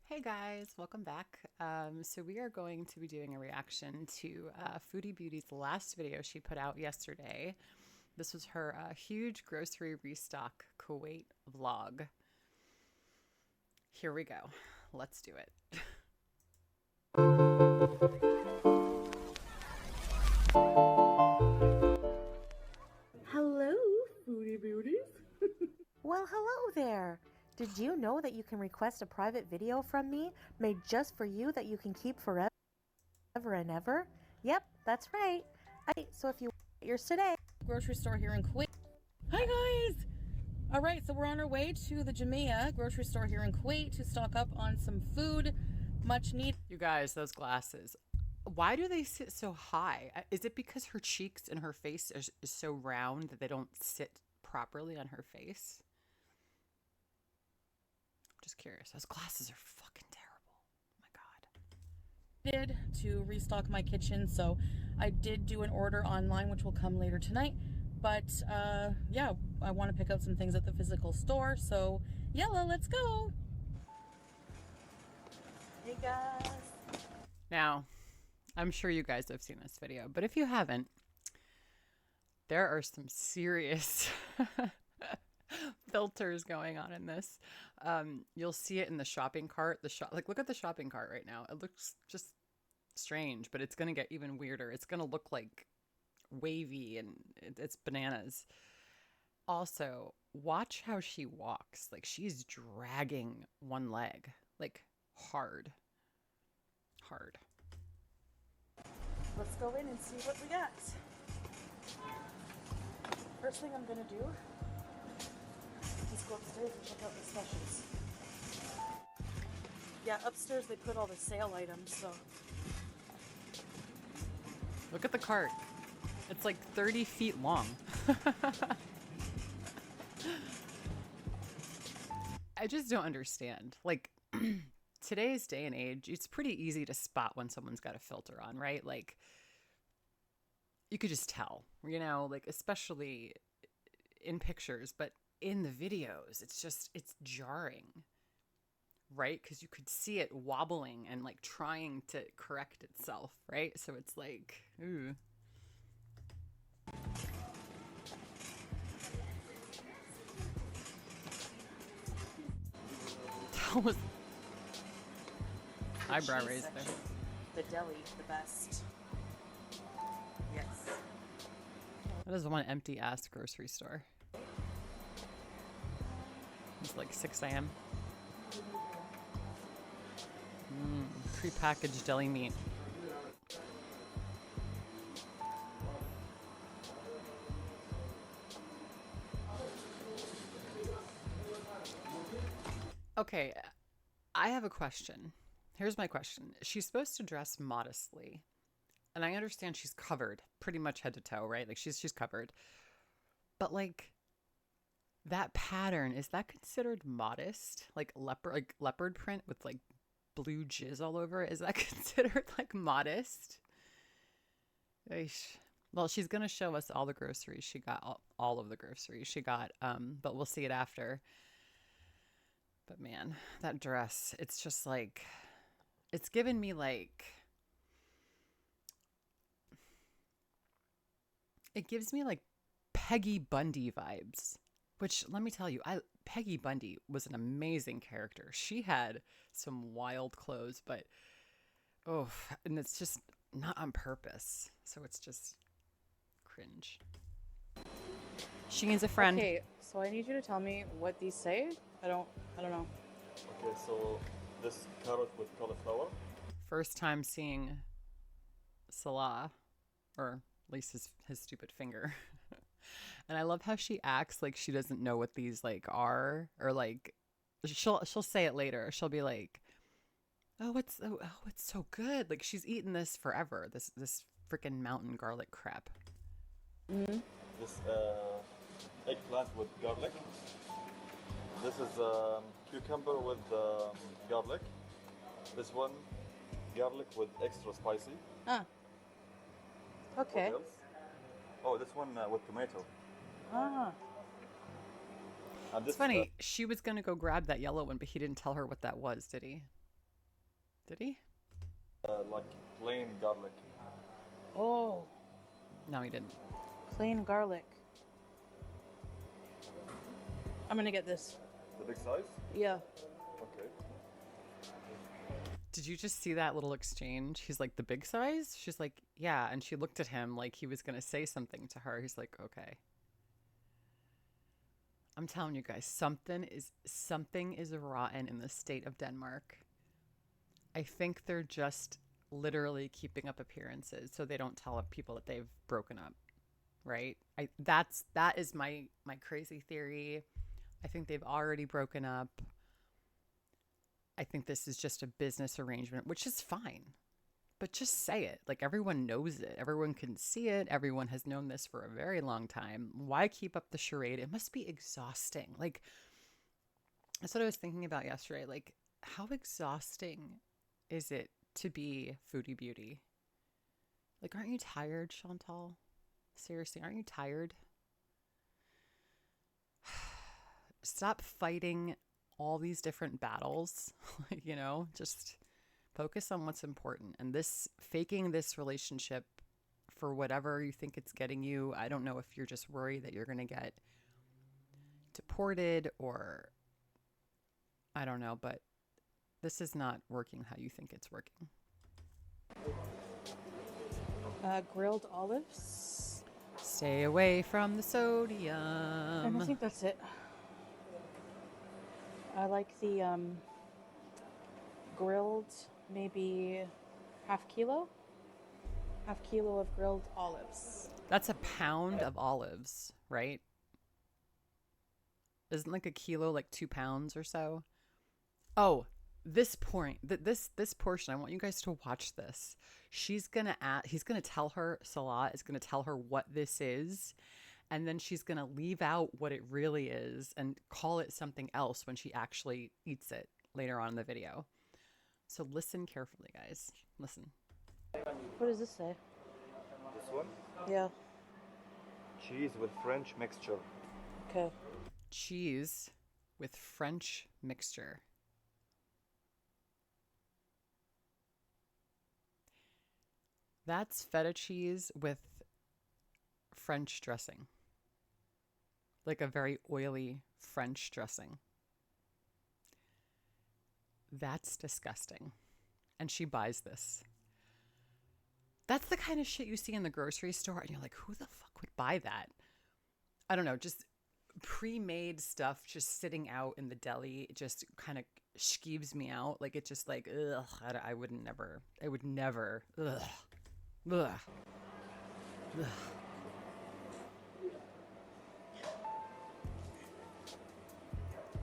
Hey guys, welcome back. So we are going to be doing a reaction to Foodie Beauty's last video she put out yesterday. This was her huge grocery restock Kuwait vlog. Here we go. Let's do it. Hello, Foodie Beauties. Well, hello there. Did you know that you can request a private video from me made just for you that you can keep forever and ever? Yep, that's right. So if you want yours today. Grocery store here in Kuwait. Hi, guys. All right, so we're on our way to the Jamia grocery store here in Kuwait to stock up on some food, much needed. You guys, those glasses. Why do they sit so high? Is it because her cheeks and her face is so round that they don't sit properly on her face? Just curious. Those glasses are fucking terrible. Oh my God. To restock my kitchen, so I did do an order online, which will come later tonight. But yeah, I want to pick up some things at the physical store. So Yella, let's go. Hey guys. Now, I'm sure you guys have seen this video, but if you haven't, there are some serious filters going on in this. You'll see it in the shopping cart. Like, look at the shopping cart right now. It looks just strange, but it's gonna get even weirder. It's gonna look like wavy and it's bananas. Also, watch how she walks. Like, she's dragging one leg, like hard. Let's go in and see what we got. First thing I'm gonna do is go upstairs and check out the specials. Yeah, upstairs they put all the sale items, so. Look at the cart. It's like 30 feet long. I just don't understand. Like, today's day and age, it's pretty easy to spot when someone's got a filter on, right? Like, you could just tell, like, especially in pictures, but in the videos, it's jarring, right? Because you could see it wobbling and like trying to correct itself, right? So it's like, ooh. That was eyebrow raise there. The deli, the best. Yes. That is one empty ass grocery store. It's like 6 a.m. Prepackaged deli meat. Okay, I have a question. Here's my question. She's supposed to dress modestly. And I understand she's covered pretty much head to toe, right? Like she's covered. But like that pattern, is that considered modest? Like leopard print with like blue jizz all over it, is that considered like modest? Eesh. Well, she's gonna show us all the groceries she got, all of the groceries she got, but we'll see it after. But man, that dress, it's just like, it's given me like, it gives me like Peggy Bundy vibes. Which, let me tell you, Peggy Bundy was an amazing character. She had some wild clothes, but oh, and it's just not on purpose. So it's just cringe. She needs a friend. Okay, so I need you to tell me what these say. I don't know. Okay, so this carrot with cauliflower. First time seeing Salah, or at least his stupid finger. And I love how she acts like she doesn't know what these like are, or like she'll say it later. She'll be like, "Oh, it's so good." Like she's eaten this forever. This freaking mountain garlic crap. Mm-hmm. This eggplant with garlic. This is cucumber with garlic. This one, garlic with extra spicy. Ah. Okay. What else? Oh, this one with tomato. Ah. And this It's funny. She was gonna go grab that yellow one, but he didn't tell her what that was, did he? Did he? Like plain garlic. Oh, No, he didn't. plain garlic. I'm gonna get this. The big size? Yeah. Okay. Did you just see that little exchange? He's like, the big size? She's like, yeah. And she looked at him like he was going to say something to her. He's like, okay. I'm telling you guys, something is rotten in the state of Denmark. I think they're just literally keeping up appearances so they don't tell people that they've broken up, right? That is my crazy theory. I think they've already broken up. I think this is just a business arrangement, which is fine. But just say it. Like, everyone knows it. Everyone can see it. Everyone has known this for a very long time. Why keep up the charade? It must be exhausting. Like, that's what I was thinking about yesterday. Like, how exhausting is it to be Foodie Beauty? Like, aren't you tired, Chantal? Seriously, aren't you tired? Stop fighting all these different battles, you know, just focus on what's important. And this faking this relationship for whatever you think it's getting you, I don't know if you're just worried that you're going to get deported or I don't know, but this is not working how you think it's working. Grilled olives. Stay away from the And sodium. I think that's it. I like the grilled, maybe half kilo of grilled olives. That's a pound of olives, right? Isn't like a kilo like 2 pounds or so? Oh, this point, this portion, I want you guys to watch this. He's gonna tell her, Salah is gonna tell her what this is, and then she's gonna leave out what it really is and call it something else when she actually eats it later on in the video. So listen carefully, guys. Listen. What does this say? This one? Yeah. Cheese with French mixture. Okay. Cheese with French mixture. That's feta cheese with French dressing. Like a very oily French dressing. That's disgusting. And she buys this. That's the kind of shit you see in the grocery store and you're like, who the fuck would buy that? I don't know, just pre-made stuff just sitting out in the deli. It just kind of skeeves me out. Like, it just like, ugh, I would never, ugh. Ugh. Ugh.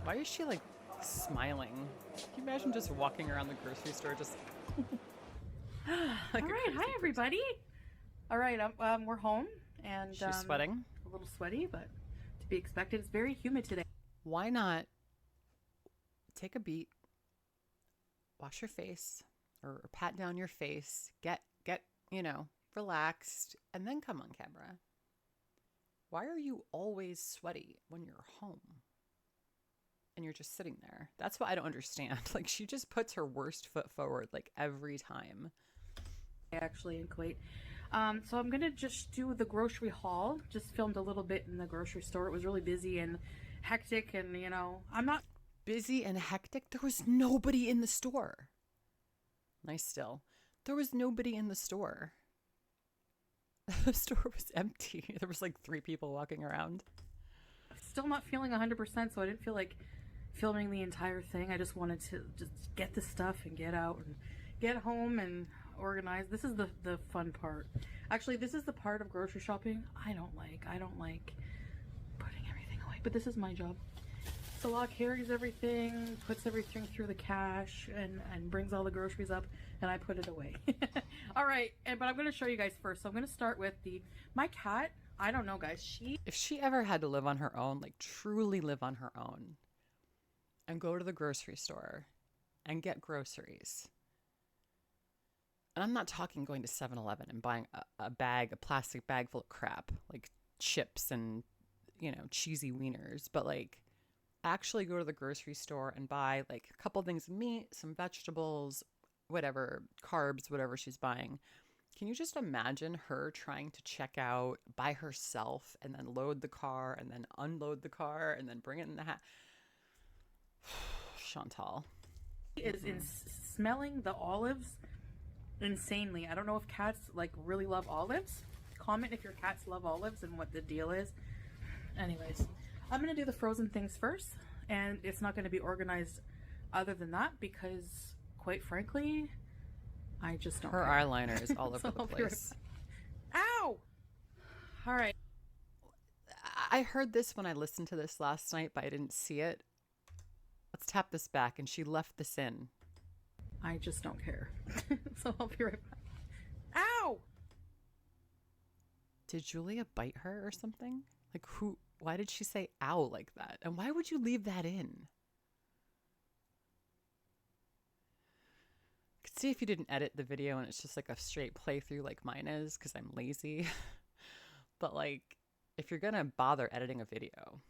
Why is she like smiling? Can you imagine just walking around the grocery store just like All right, hi everybody. All right, we're home and she's sweating? a little sweaty, but to be expected. It's very humid today. Why not take a beat, wash your face, or pat down your face, get relaxed, and then come on camera? Why are you always sweaty when you're home? And you're just sitting there. That's what I don't understand. Like, she just puts her worst foot forward, like, every time. Actually, in Kuwait. So I'm gonna just do the grocery haul. Just filmed a little bit in the grocery store. It was really busy and hectic, and I'm not Busy and hectic? There was nobody in the store. Nice still. There was nobody in the store. The store was empty. There was like 3 people walking around. still not feeling 100%, so I didn't feel like filming the entire thing. I just wanted to just get the stuff and get out and get home and organize. This is the fun part. Actually, this is the part of grocery shopping I don't like. I don't like putting everything away, but this is my job. Salah carries everything, puts everything through the cash, and brings all the groceries up, and I put it away. All right, but I'm going to show you guys first. So I'm going to start with my cat. I don't know, guys. If she ever had to live on her own, like truly live on her own, and go to the grocery store and get groceries. And I'm not talking going to 7-Eleven and buying a plastic bag full of crap, like chips and, cheesy wieners, but like actually go to the grocery store and buy like a couple things of meat, some vegetables, whatever, carbs, whatever she's buying. Can you just imagine her trying to check out by herself and then load the car and then unload the car and then bring it in the Chantal. Is in smelling the olives insanely. I don't know if cats like really love olives. Comment if your cats love olives and what the deal is. Anyways, I'm gonna do the frozen things first, and it's not gonna be organized other than that because, quite frankly, I just don't. Her care. eyeliner is all over So the I'll be right place. back. Ow! All right. I heard this when I listened to this last night, but I didn't see it. Let's tap this back, and she left this in. I just don't care. So I'll be right back. Ow! Did Julia bite her or something? Like who? Why did she say ow like that? And why would you leave that in? I could see if you didn't edit the video and it's just like a straight playthrough like mine is because I'm lazy. But like, if you're gonna bother editing a video,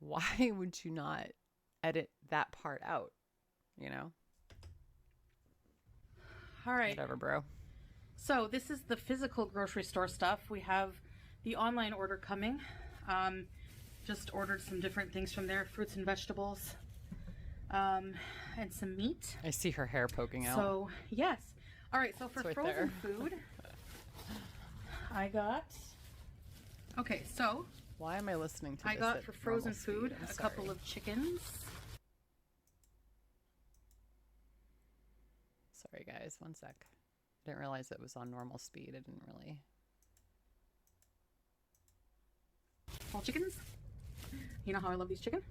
why would you not edit that part out? You know? All right. Whatever, bro. So this is the physical grocery store stuff. We have the online order coming. Just ordered some different things from there, fruits and vegetables, and some meat. I see her hair poking out. So yes. All right. So for It's right frozen there. food, I got. Okay, so Why am I listening to I this got at for frozen normal speed? food I'm a couple sorry. of chickens. Sorry, guys. One sec. Didn't realize it was on normal speed. I didn't really. All chickens. You know how I love these chicken.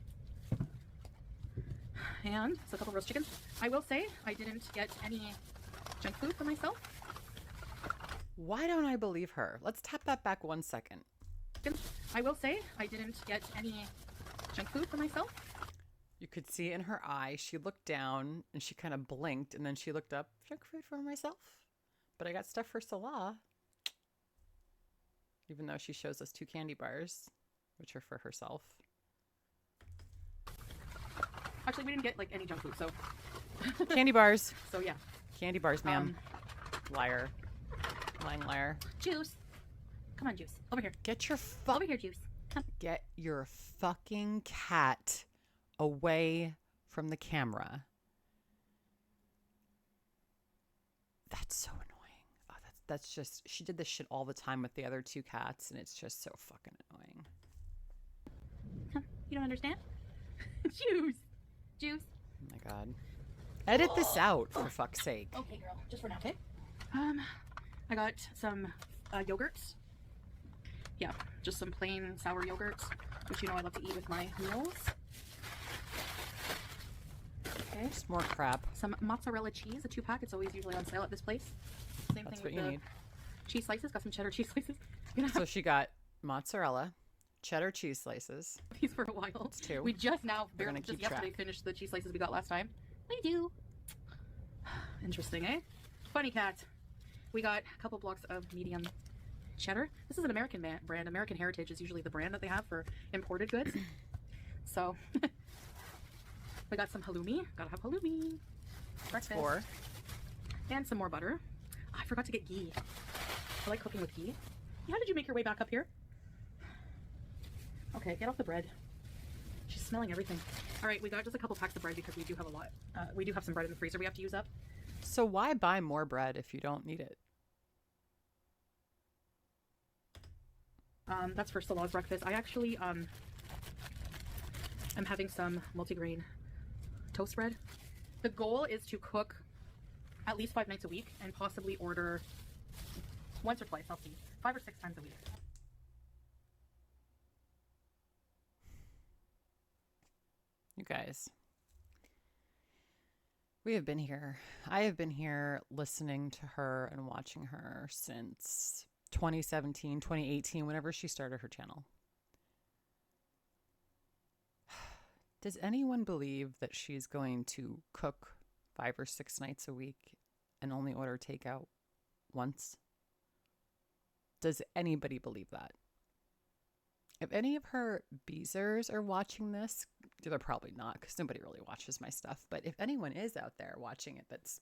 And it's a couple roast chickens. I will say I didn't get any junk food for myself. Why don't I believe her? Let's tap that back 1 second. I will say I didn't get any junk food for myself. You could see in her eye, she looked down and she kind of blinked and then she looked up, junk food for myself. But I got stuff for Salah. Even though she shows us 2 candy bars, which are for herself. Actually, we didn't get like any junk food, so Candy bars. so yeah. Candy bars, ma'am. Liar. Lying liar. Juice. Come on, Juice. Over here. Get your Over here, Juice. Come. Get your fucking cat away from the camera. That's so annoying. Oh, that's just, she did this shit all the time with the other 2 cats, and it's just so fucking annoying. Come. You don't understand? Juice. Juice. Oh my god. Edit this out, for fuck's sake. Okay, girl. Just for now, okay? I got some yogurts. Yeah, just some plain sour yogurts, which you know I love to eat with my meals. Okay. Just more crap. Some mozzarella cheese, a 2-pack. It's always usually on sale at this place. Same That's thing what with you the need. cheese slices. Got some cheddar cheese slices. You know, So she got mozzarella, cheddar cheese slices. these for a while. That's 2. We just now, We're barely gonna just keep yesterday, track. finished the cheese slices we got last time. We do. Interesting, eh? Funny cat. We got a couple blocks of medium cheddar. This is an American brand. American Heritage is usually the brand that they have for imported goods. So, we got some halloumi. Gotta have halloumi. That's Breakfast. 4. And some more butter. Oh, I forgot to get ghee. I like cooking with ghee. How did you make your way back up here? Okay, get off the bread. She's smelling everything. All right, we got just a couple packs of bread because we do have a lot. We do have some bread in the freezer we have to use up. So why buy more bread if you don't need it? That's for Salah's breakfast. I actually am having some multigrain toast bread. The goal is to cook at least 5 nights a week and possibly order once or twice, I'll see, 5 or 6 times a week. You guys. We have been here. I have been here listening to her and watching her since 2017, 2018, whenever she started her channel. Does anyone believe that she's going to cook 5 or 6 nights a week and only order takeout once? Does anybody believe that? If any of her beezers are watching this, they're probably not because nobody really watches my stuff. But if anyone is out there watching it that's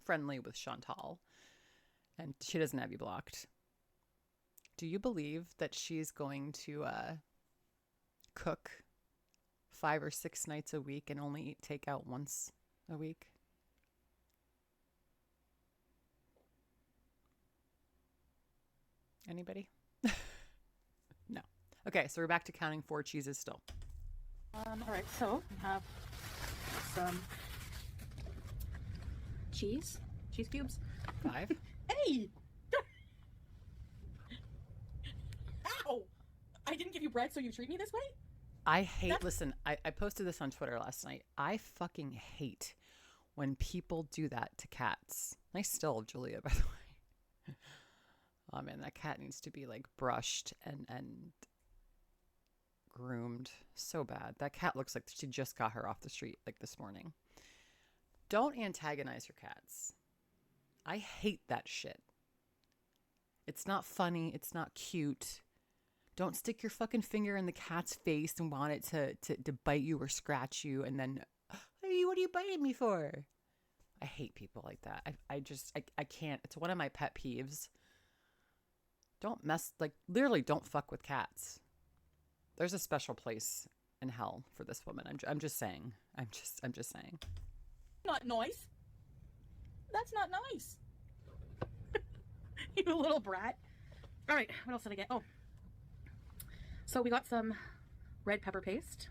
friendly with Chantal and she doesn't have you blocked, do you believe that she's going to cook 5 or 6 nights a week and only eat takeout once a week? Anybody? No. Okay, so we're back to counting 4 cheeses still. All right, so we have some cheese cubes. 5. Hey! Ow! I didn't give you bread, so you treat me this way? I hate, listen, I posted this on Twitter last night. I fucking hate when people do that to cats. Nice still, Julia, by the way. Oh man, that cat needs to be like brushed and groomed so bad. That cat looks like she just got her off the street like this morning. Don't antagonize your cats. I hate that shit. It's not funny. It's not cute. Don't stick your fucking finger in the cat's face and want it to bite you or scratch you and then, hey, what are you biting me for? I hate people like that. I can't. It's one of my pet peeves. Don't mess, like, literally don't fuck with cats. There's a special place in hell for this woman. I'm just saying. I'm just saying. Not nice. That's not nice. You little brat. All right, what else did I get? Oh, so we got some red pepper paste.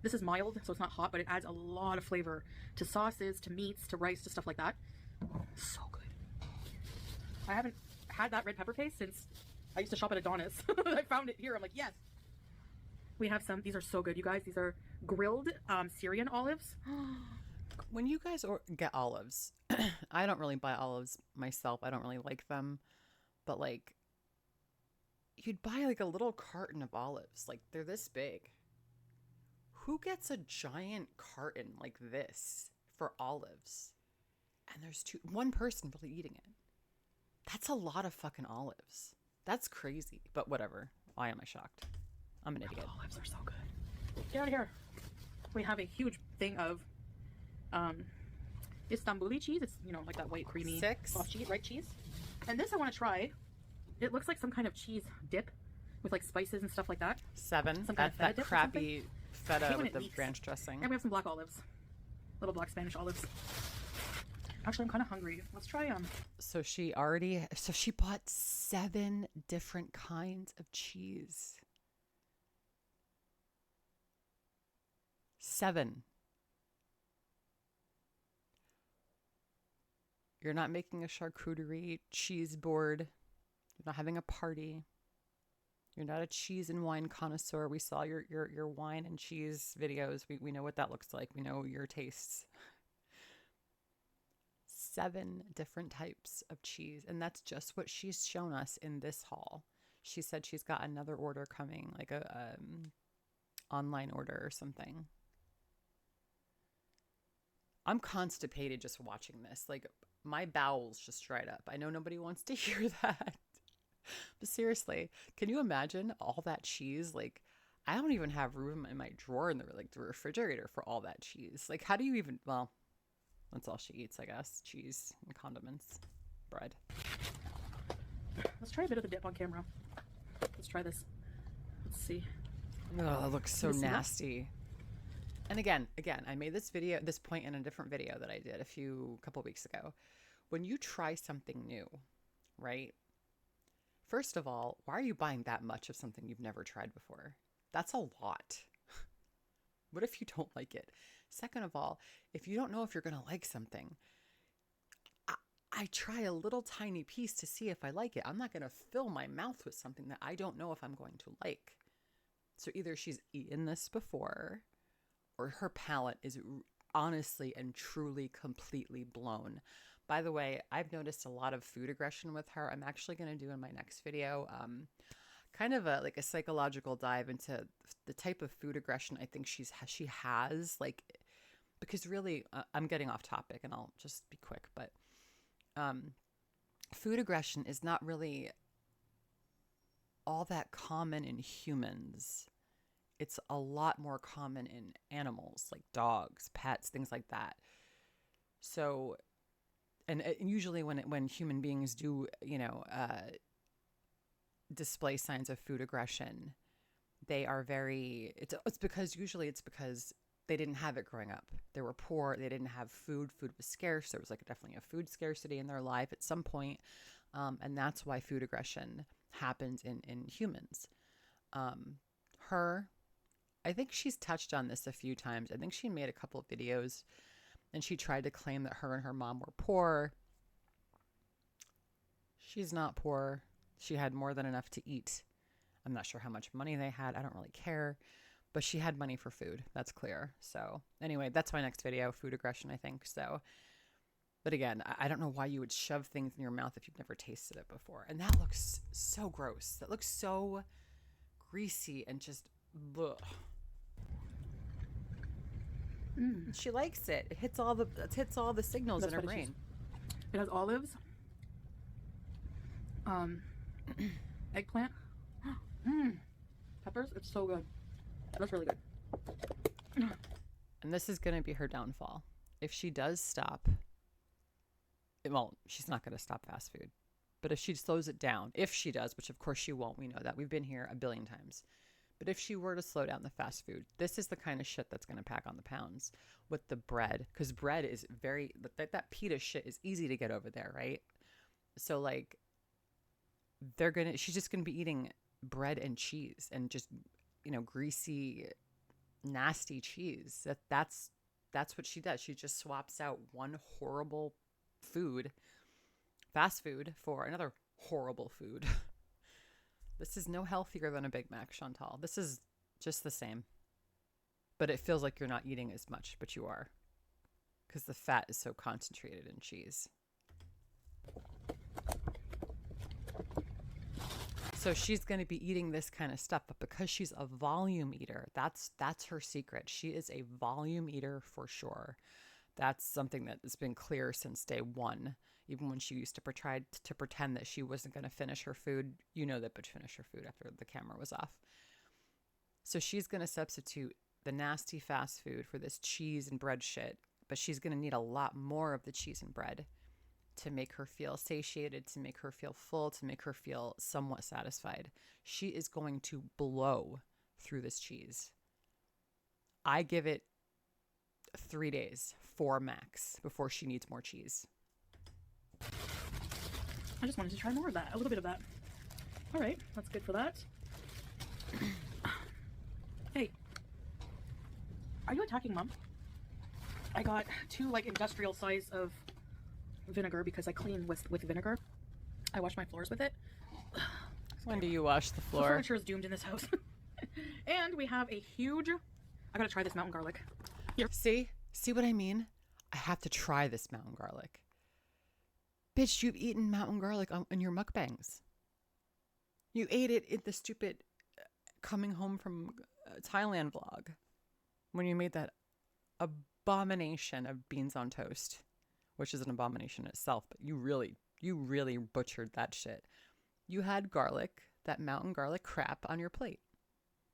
This is mild, so it's not hot, but it adds a lot of flavor to sauces, to meats, to rice, to stuff like that. So good. I haven't had that red pepper paste since I used to shop at Adonis. I found it here. I'm like, yes. We have some. These are so good, you guys. These are grilled Syrian olives. When you guys get olives, I don't really buy olives myself. I don't really like them. But like, you'd buy like a little carton of olives. Like, they're this big. Who gets a giant carton like this for olives? And there's one person really eating it. That's a lot of fucking olives. That's crazy. But whatever. Why am I shocked? I'm an idiot. Olives are so good. Get out of here. We have a huge thing of Istanbuli cheese. It's, you know, like that white creamy 6 soft cheese, right cheese. And this I want to try. It looks like some kind of cheese dip with like spices and stuff like that. 7. Some kind of feta That dip or crappy feta when with it the leaks. ranch dressing. And we have some black olives. Little black Spanish olives. Actually, I'm kind of hungry. Let's try So she bought 7 different kinds of cheese. 7. You're not making a charcuterie cheese board. You're not having a party. You're not a cheese and wine connoisseur. We saw your wine and cheese videos. We know what that looks like. We know your tastes. 7 different types of cheese. And that's just what she's shown us in this haul. She said she's got another order coming, like a online order or something. I'm constipated just watching this. Like, my bowels just dried up. I know nobody wants to hear that. But seriously, can you imagine all that cheese? Like, I don't even have room in my drawer in the refrigerator for all that cheese. Like, how do you even, well, that's all she eats, I guess. Cheese and condiments, bread. Let's try a bit of the dip on camera. Let's try this. Let's see. Oh, it looks so You see that? nasty. And again, I made this point in a different video that I did a couple weeks ago. When you try something new, right? First of all, why are you buying that much of something you've never tried before? That's a lot. What if you don't like it? Second of all, if you don't know if you're going to like something, I try a little tiny piece to see if I like it. I'm not going to fill my mouth with something that I don't know if I'm going to like. So either she's eaten this before, or her palate is honestly and truly completely blown. By the way, I've noticed a lot of food aggression with her. I'm actually going to do in my next video kind of a psychological dive into the type of food aggression I think she has, like, because really I'm getting off topic and I'll just be quick, but food aggression is not really all that common in humans. It's a lot more common in animals like dogs, pets, things like that. So, and usually when human beings do, display signs of food aggression, they are very, it's because they didn't have it growing up. They were poor. They didn't have food. Food was scarce. There was like definitely a food scarcity in their life at some point. And that's why food aggression happens in humans. I think she's touched on this a few times. I think she made a couple of videos and she tried to claim that her and her mom were poor. She's not poor. She had more than enough to eat. I'm not sure how much money they had. I don't really care. But she had money for food. That's clear. So anyway, that's my next video, food aggression, I think. So, but again, I don't know why you would shove things in your mouth if you've never tasted it before. And that looks so gross. That looks so greasy and just ugh. She likes it. It hits all the signals in her brain. It has olives, eggplant, peppers. It's so good. That's really good. And this is going to be her downfall. If she does stop, well, she's not going to stop fast food. But if she slows it down, if she does, which of course she won't, we know that. We've been here a billion times. But if she were to slow down the fast food, this is the kind of shit that's going to pack on the pounds with the bread. Because bread is very, that pita shit is easy to get over there, right? So like, she's just going to be eating bread and cheese and just, greasy, nasty cheese. That's what she does. She just swaps out one horrible food, fast food, for another horrible food. This is no healthier than a Big Mac, Chantal. This is just the same. But it feels like you're not eating as much, but you are. Because the fat is so concentrated in cheese. So she's going to be eating this kind of stuff, but because she's a volume eater, that's her secret. She is a volume eater for sure. That's something that has been clear since day one. Even when she used to try to pretend that she wasn't going to finish her food, that bitch finished her food after the camera was off. So she's going to substitute the nasty fast food for this cheese and bread shit, but she's going to need a lot more of the cheese and bread to make her feel satiated, to make her feel full, to make her feel somewhat satisfied. She is going to blow through this cheese. I give it 3 days, 4 max, before she needs more cheese. I just wanted to try more of that, a little bit of that. All right, that's good for that. Hey, are you attacking Mom? I got 2 industrial size of vinegar because I clean with vinegar. I wash my floors with it. When do you wash the The floor? furniture is doomed in this house. And we have a huge, I gotta try this mountain garlic. Here. See what I mean? I have to try this mountain garlic. Bitch, you've eaten mountain garlic in your mukbangs. You ate it in the stupid coming home from Thailand vlog when you made that abomination of beans on toast, which is an abomination in itself, but you really butchered that shit. You had garlic, that mountain garlic crap on your plate.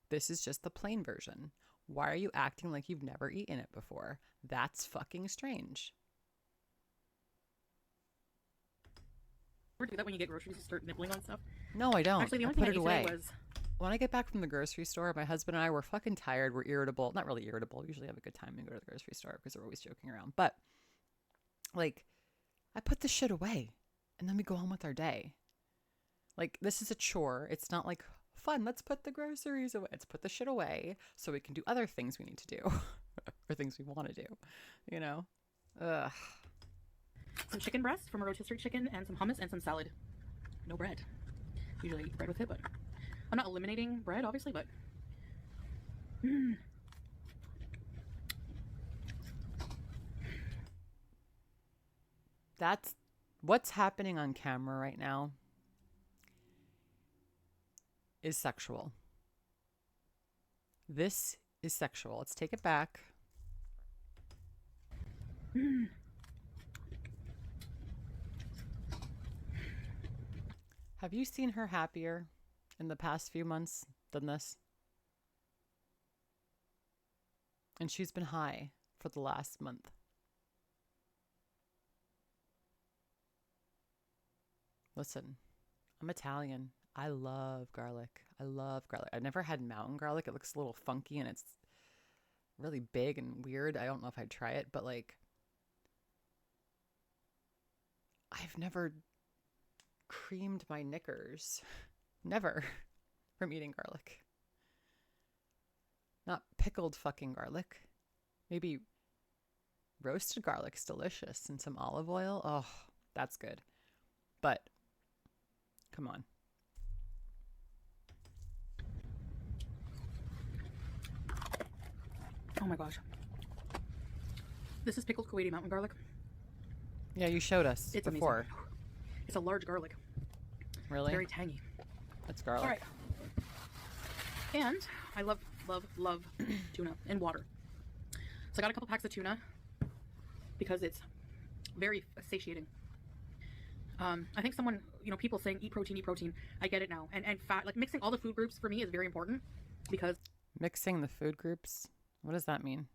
This is just the plain version. Why are you acting like you've never eaten it before? That's fucking strange. Ever do that when you get groceries, you start nibbling on stuff? No, I don't. Actually, the I only thing put I it ate away. today was... When I get back from the grocery store, my husband and I were fucking tired. We're irritable. Not really irritable. We usually have a good time when we go to the grocery store because we're always joking around. But, I put the shit away and then we go on with our day. This is a chore. It's not fun. Let's put the groceries away. Let's put the shit away so we can do other things we need to do or things we want to do, Ugh. Some chicken breast from a rotisserie chicken and some hummus and some salad. No bread. Usually eat bread with it, but I'm not eliminating bread, obviously, but That's what's happening on camera right now is sexual. This is sexual. Let's take it back. Have you seen her happier? in the past few months than this. And she's been high for the last month. Listen, I'm Italian. I love garlic. I love garlic. I've never had mountain garlic. It looks a little funky and it's really big and weird. I don't know if I'd try it, but like, I've never creamed my knickers. Never. From eating garlic. Not pickled fucking garlic. Maybe roasted garlic's delicious and some olive oil. Oh, that's good. But come on. Oh my gosh. This is pickled Kuwaiti mountain garlic. Yeah, you showed us It's before. amazing. It's a large garlic. Really? Very tangy. That's garlic. All right. And I love, love, love tuna and water. So I got a couple packs of tuna because it's very satiating. I think someone, people saying eat protein, eat protein. I get it now. And fat, like mixing all the food groups for me is very important because Mixing the food groups? What does that mean?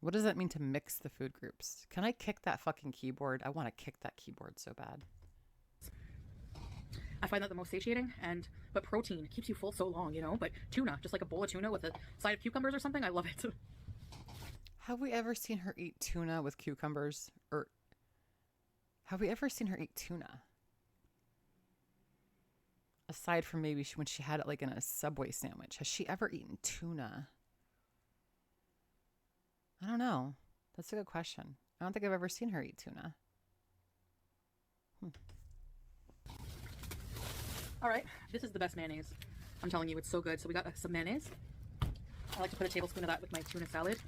What does that mean to mix the food groups? Can I kick that fucking keyboard? I want to kick that keyboard so bad. I find that the most satiating, but protein keeps you full so long, but tuna, just like a bowl of tuna with a side of cucumbers or something, I love it. Have we ever seen her eat tuna with cucumbers? Or have we ever seen her eat tuna? Aside from maybe when she had it like in a Subway sandwich. Has she ever eaten tuna? I don't know. That's a good question. I don't think I've ever seen her eat tuna. All right, this is the best mayonnaise. I'm telling you, it's so good. So we got some mayonnaise. I like to put a tablespoon of that with my tuna salad.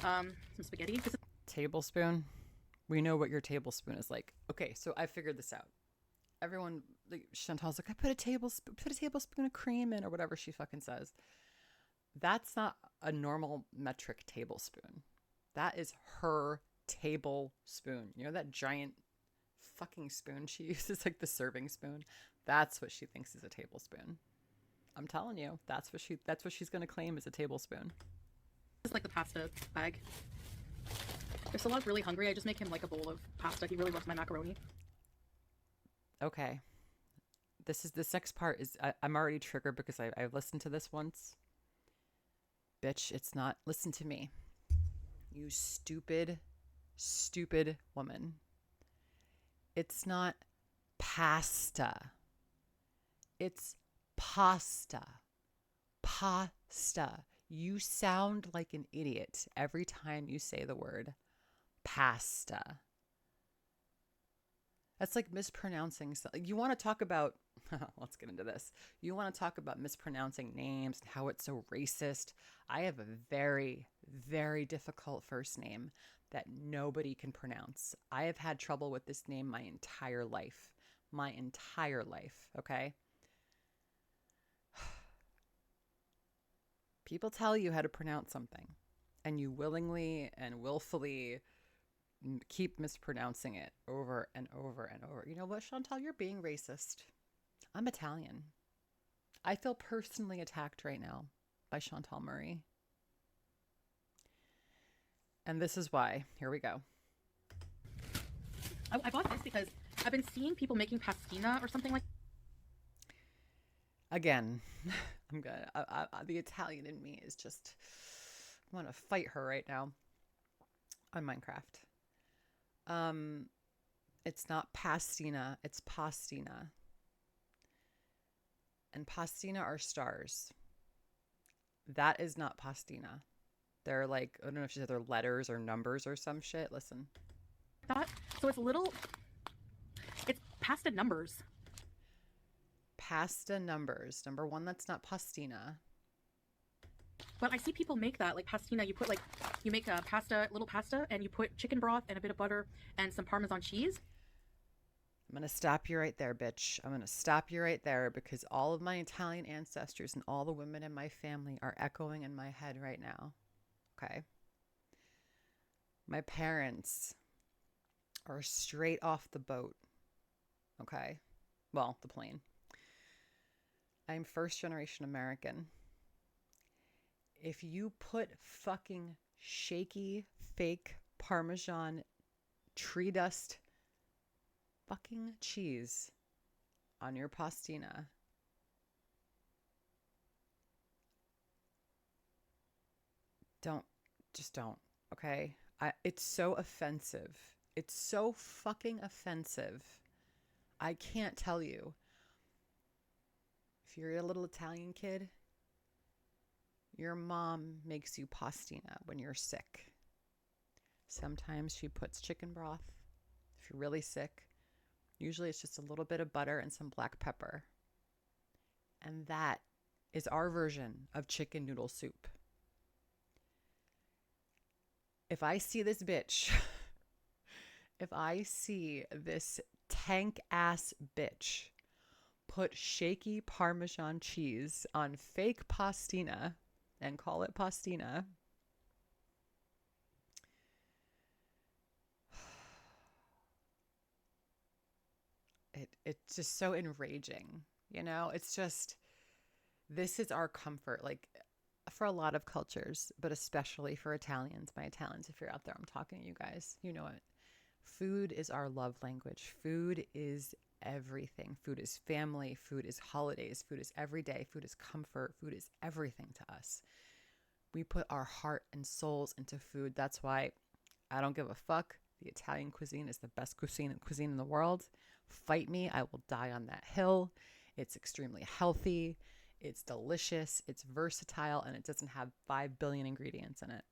Some spaghetti. Tablespoon? We know what your tablespoon is like. Okay, so I figured this out. Everyone, like Chantal's like, I put a tablespoon of cream in, or whatever she fucking says. That's not a normal metric tablespoon. That is her tablespoon. You know that giant fucking spoon she uses, like the serving spoon? That's what she thinks is a tablespoon. I'm telling you, that's what she's gonna claim is a tablespoon. It's like the pasta bag. If Salad's really hungry, I just make him like a bowl of pasta. He really loves my macaroni. Okay. This next part is I'm already triggered because I've listened to this once. Bitch, it's not. Listen to me. You stupid, stupid woman. It's not pasta. It's pasta. Pasta. You sound like an idiot every time you say the word pasta. That's like mispronouncing something. You want to talk about, let's get into this. You want to talk about mispronouncing names and how it's so racist. I have a very, very difficult first name that nobody can pronounce. I have had trouble with this name my entire life. My entire life, okay? People tell you how to pronounce something, and you willingly and willfully keep mispronouncing it over and over and over. You know what, Chantal? You're being racist. I'm Italian. I feel personally attacked right now by Chantal Murray. And this is why. Here we go. I bought this because I've been seeing people making pastina or something like. Again, I'm gonna. The Italian in me is just. I want to fight her right now. On Minecraft. It's not pastina. It's PASTINA. And PASTINA are stars. That is not PASTINA. They're like, I don't know if she said they're letters or numbers or some shit. Listen. That. So it's pasta numbers. Pasta numbers. Number one, that's not PASTINA. But I see people make that, like pastina. You make a little pasta, and you put chicken broth and a bit of butter and some Parmesan cheese. I'm going to stop you right there, bitch. I'm going to stop you right there because all of my Italian ancestors and all the women in my family are echoing in my head right now. Okay. My parents are straight off the boat. Okay. Well, the plane. I'm first generation American. If you put fucking shaky, fake Parmesan tree dust fucking cheese on your pastina, don't, okay? It's so offensive. It's so fucking offensive. I can't tell you. If you're a little Italian kid, your mom makes you pastina when you're sick. Sometimes she puts chicken broth. If you're really sick, usually it's just a little bit of butter and some black pepper. And that is our version of chicken noodle soup. If I see this bitch, if I see this tank ass bitch put shaky Parmesan cheese on fake pastina and call it pastina, it's just so enraging. You know, it's just, this is our comfort. Like, for a lot of cultures, but especially for Italians, my Italians, if you're out there, I'm talking to you guys, you know it. Food is our love language. Food is everything. Food is family. Food is holidays. Food is everyday. Food is comfort. Food is everything to us. We put our heart and souls into food. That's why I don't give a fuck. The Italian cuisine is the best cuisine in the world. Fight me. I will die on that hill. It's extremely healthy. It's delicious. It's versatile, and it doesn't have 5 billion ingredients in it.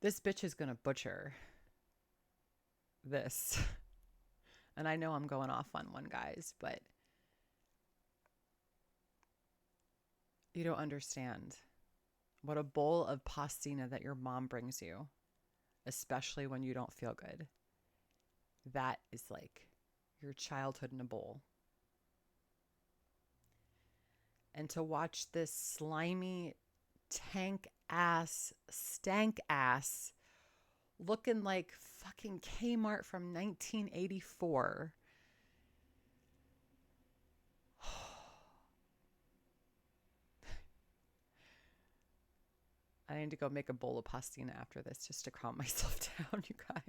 This bitch is going to butcher this. And I know I'm going off on one, guys, but you don't understand what a bowl of pastina that your mom brings you, especially when you don't feel good. That is like your childhood in a bowl. And to watch this slimy, tank ass, stank ass, looking like fucking Kmart from 1984. I need to go make a bowl of pastina after this just to calm myself down, you guys.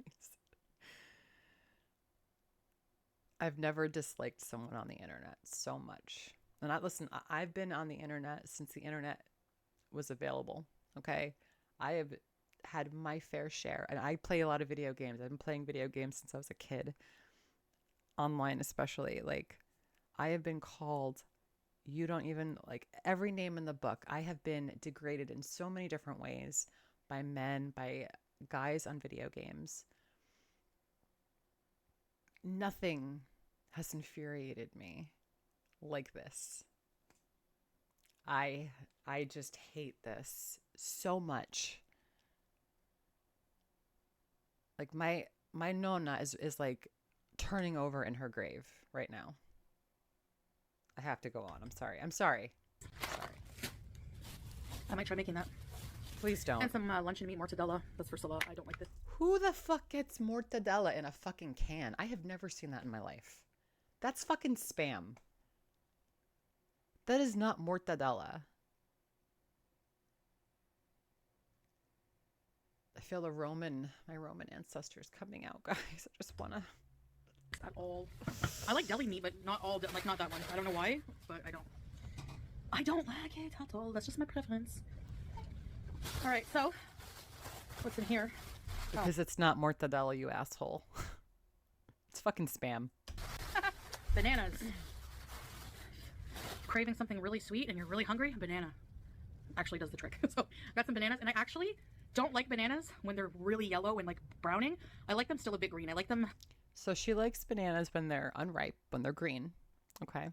I've never disliked someone on the internet so much. And listen, I've been on the internet since the internet was available, okay? I have had my fair share, and I play a lot of video games. I've been playing video games since I was a kid, online especially. Like, I have been called, you don't even, like, every name in the book. I have been degraded in so many different ways by men, by guys on video games. Nothing has infuriated me like this. I just hate this so much. Like, my nonna is like turning over in her grave right now. I have to go on. I'm sorry. I might try making that. Please don't. And some luncheon meat mortadella. That's for Salah. I don't like this. Who the fuck gets mortadella in a fucking can? I have never seen that in my life. That's fucking spam. That is not mortadella. I feel my Roman ancestors coming out, guys. I just wanna. At all. I like deli meat, but not all. Like, not that one. I don't know why, but I don't. I don't like it at all. That's just my preference. All right, so what's in here? Because it's not mortadella, you asshole. It's fucking spam. Bananas. Craving something really sweet and you're really hungry? Banana actually does the trick. So I got some bananas, and I actually don't like bananas when they're really yellow and like browning. I like them still a bit green. I like them. So she likes bananas when they're unripe, when they're green. Okay.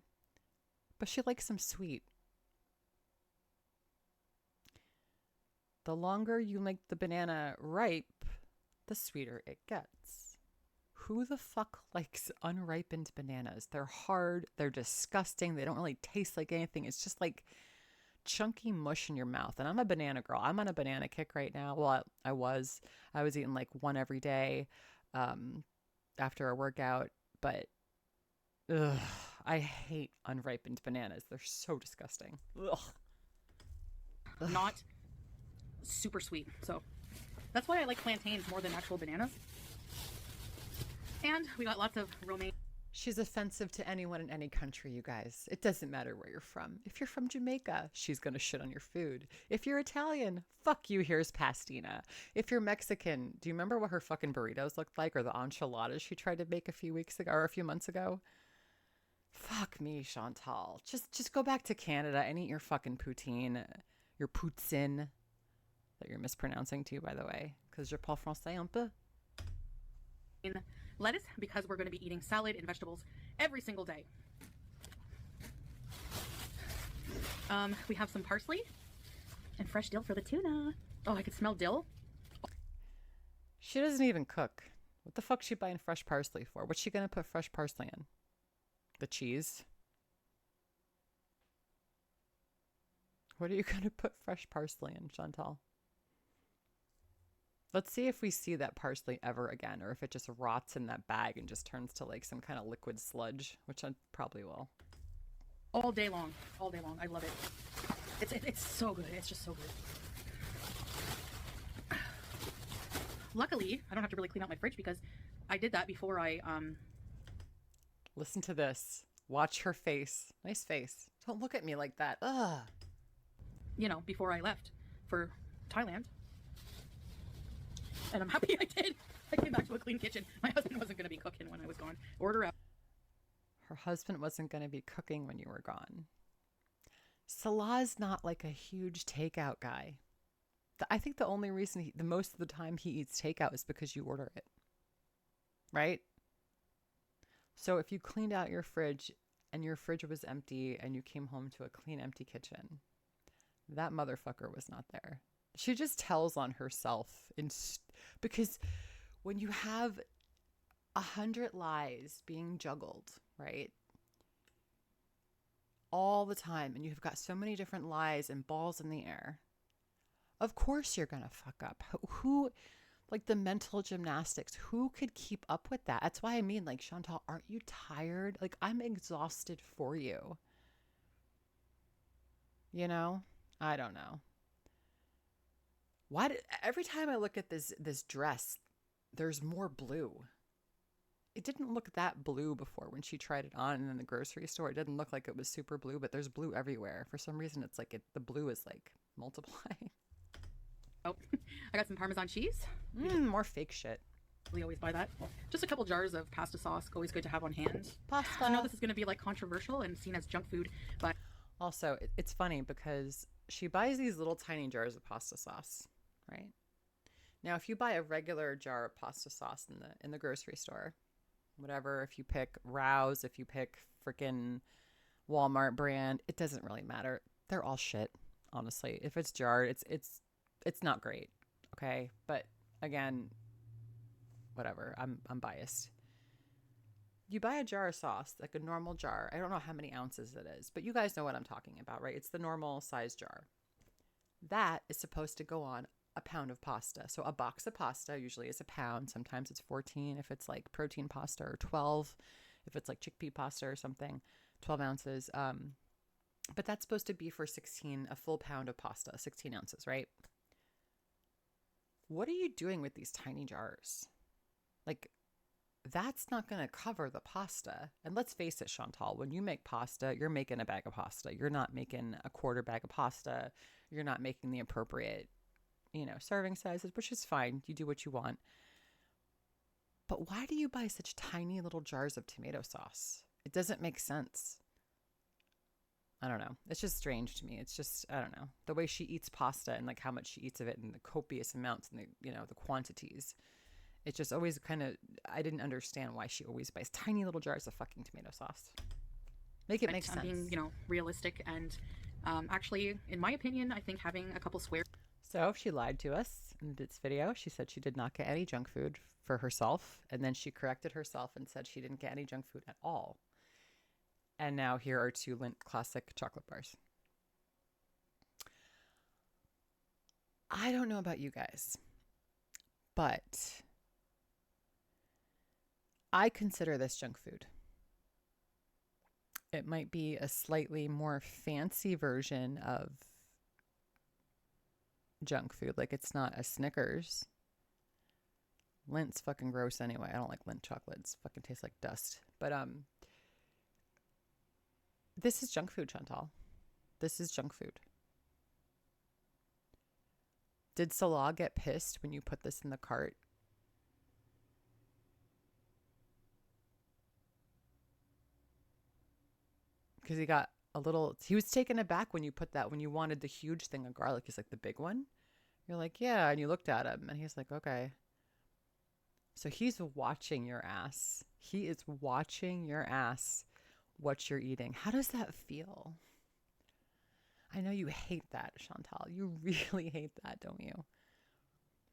But she likes them sweet. The longer you make the banana ripe, the sweeter it gets. Who the fuck likes unripened bananas? They're hard. They're disgusting. They don't really taste like anything. It's just like chunky mush in your mouth. And I'm a banana girl. I'm on a banana kick right now. Well, I was eating like one every day after a workout. But I hate unripened bananas. They're so disgusting. Ugh. Not super sweet. So that's why I like plantains more than actual bananas. And we got lots of romaine. She's offensive to anyone in any country, you guys. It doesn't matter where you're from. If you're from Jamaica, she's going to shit on your food. If you're Italian, fuck you, here's pastina. If you're Mexican, do you remember what her fucking burritos looked like, or the enchiladas she tried to make a few weeks ago or a few months ago? Fuck me, Chantal. Just go back to Canada and eat your fucking poutine, your poutine, that you're mispronouncing too, by the way, because je parle français un peu. Lettuce, because we're going to be eating salad and vegetables every single day. We have some parsley and fresh dill for the tuna. Oh, I could smell dill. She doesn't even cook. What the fuck's she buying fresh parsley for? What's she gonna put fresh parsley in? The cheese? What are you gonna put fresh parsley in, Chantal? Let's see if we see that parsley ever again, or if it just rots in that bag and just turns to like some kind of liquid sludge, which I probably will. All day long. All day long. I love it. It's so good. It's just so good. Luckily, I don't have to really clean out my fridge because I did that before I Listen to this. Watch her face. Nice face. Don't look at me like that. Ugh. you know, before I left for Thailand. And I'm happy I did. I came back to a clean kitchen. My husband wasn't going to be cooking when I was gone. Order out. Her husband wasn't going to be cooking when you were gone. Salah's not like a huge takeout guy. I think the only reason the most of the time he eats takeout is because you order it. Right? So if you cleaned out your fridge and your fridge was empty and you came home to a clean, empty kitchen, that motherfucker was not there. She just tells on herself because when you have 100 lies being juggled, right? All the time, and you've got so many different lies and balls in the air, of course you're going to fuck up. Who, like the mental gymnastics, who could keep up with that? That's why I mean, like, Chantal, aren't you tired? Like, I'm exhausted for you. You know? I don't know. Every time I look at this dress, there's more blue. It didn't look that blue before when she tried it on in the grocery store. It didn't look like it was super blue, but there's blue everywhere. For some reason, it's like the blue is like multiplying. Oh, I got some Parmesan cheese. More fake shit. We always buy that. Just a couple jars of pasta sauce. Always good to have on hand. Pasta. I know this is going to be like controversial and seen as junk food, but also it's funny because she buys these little tiny jars of pasta sauce, right? Now, if you buy a regular jar of pasta sauce in the grocery store, whatever, if you pick Rouse, if you pick freaking Walmart brand, it doesn't really matter. They're all shit, honestly. If it's jarred, it's not great, okay? But again, whatever. I'm biased. You buy a jar of sauce, like a normal jar. I don't know how many ounces it is, but you guys know what I'm talking about, right? It's the normal size jar. That is supposed to go on a pound of pasta. So a box of pasta usually is a pound. Sometimes it's 14 if it's like protein pasta, or 12 if it's like chickpea pasta or something, 12 ounces. But that's supposed to be for a full pound of pasta, 16 ounces, right? What are you doing with these tiny jars? Like, that's not going to cover the pasta. And let's face it, Chantal, when you make pasta, you're making a bag of pasta. You're not making a quarter bag of pasta. You're not making the appropriate, serving sizes, which is fine. You do what you want. But why do you buy such tiny little jars of tomato sauce? It doesn't make sense. I don't know. It's just strange to me. It's just, I don't know. The way she eats pasta and like how much she eats of it and the copious amounts and the quantities. It just always I didn't understand why she always buys tiny little jars of fucking tomato sauce. Make it make sense. Being, realistic and actually, in my opinion, I think having a couple square. So she lied to us in this video. She said she did not get any junk food for herself. And then she corrected herself and said she didn't get any junk food at all. And now here are 2 Lindt Classic chocolate bars. I don't know about you guys, but I consider this junk food. It might be a slightly more fancy version of junk food. Like it's not a Snickers. Lint's fucking gross anyway. I don't like Lindt chocolates. Fucking tastes like dust. But this is junk food, Chantal. This is junk food. Did Salah get pissed when you put this in the cart? Because he was taken aback when you put that, when you wanted the huge thing of garlic. He's like, the big one? You're like, yeah. And you looked at him and he's like, okay. So he's watching your ass. He is watching your ass, what you're eating. How does that feel? I know you hate that, Chantal. You really hate that, don't you?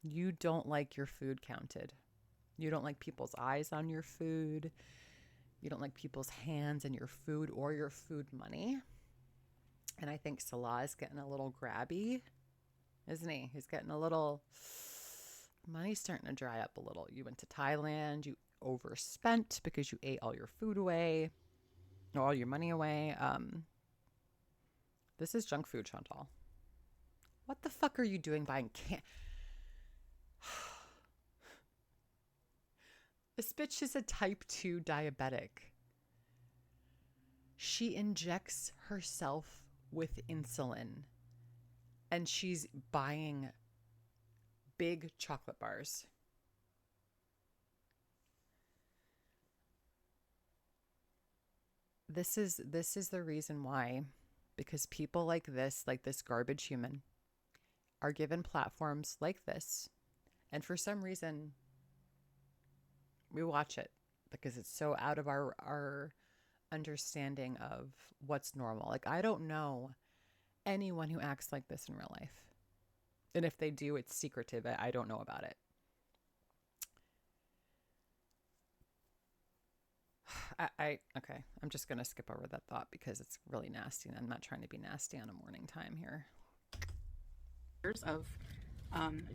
You don't like your food counted. You don't like people's eyes on your food. You don't like people's hands in your food or your food money. And I think Salah is getting a little grabby, isn't he? He's getting a little... Money's starting to dry up a little. You went to Thailand. You overspent because you ate all your food away. Or all your money away. This is junk food, Chantal. What the fuck are you doing buying This bitch is a type 2 diabetic. She injects herself with insulin. And she's buying big chocolate bars. This is the reason why. Because people like this garbage human, are given platforms like this. And for some reason, we watch it because it's so out of our understanding of what's normal. Like, I don't know anyone who acts like this in real life. And if they do, it's secretive. I don't know about it. Okay. I'm just going to skip over that thought because it's really nasty and I'm not trying to be nasty on a morning time here. Of